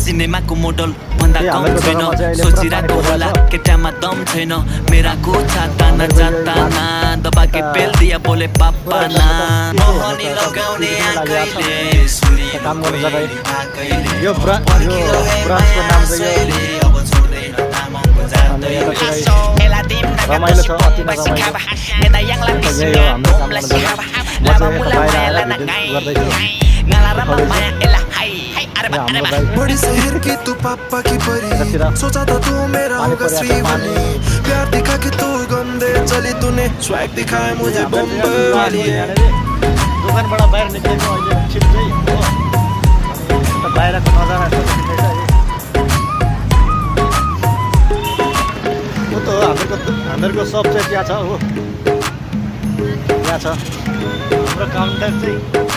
सिनेमाको model भन्दा कम छैन सोचिरहेको होला केटामा दम छैन मेरा कोठा ताना जाताना दबाके पेल दिया बोले पापा ना मोहनी लगाउने आँखैले काम गर्नु जग्गा यो ब्रान्चको नाम चाहिँ यो रमाइलो छ अति नै रमाइलो बड़ी शहर की तू पापा की परी सोचा था तू मेरा होगा श्रीवली प्यार दिखा के तू गंदे चली तूने स्वैग दिखाए मुझे बम्बई वाली दोकानबाट बाहिर निस्केको अहिले छिट्टै हो बाहिरको नजारा हो त हामीहरूको सब चाहिँ त्यहाँ छ हो यहाँ छ हाम्रो काउन्टर चाहिँ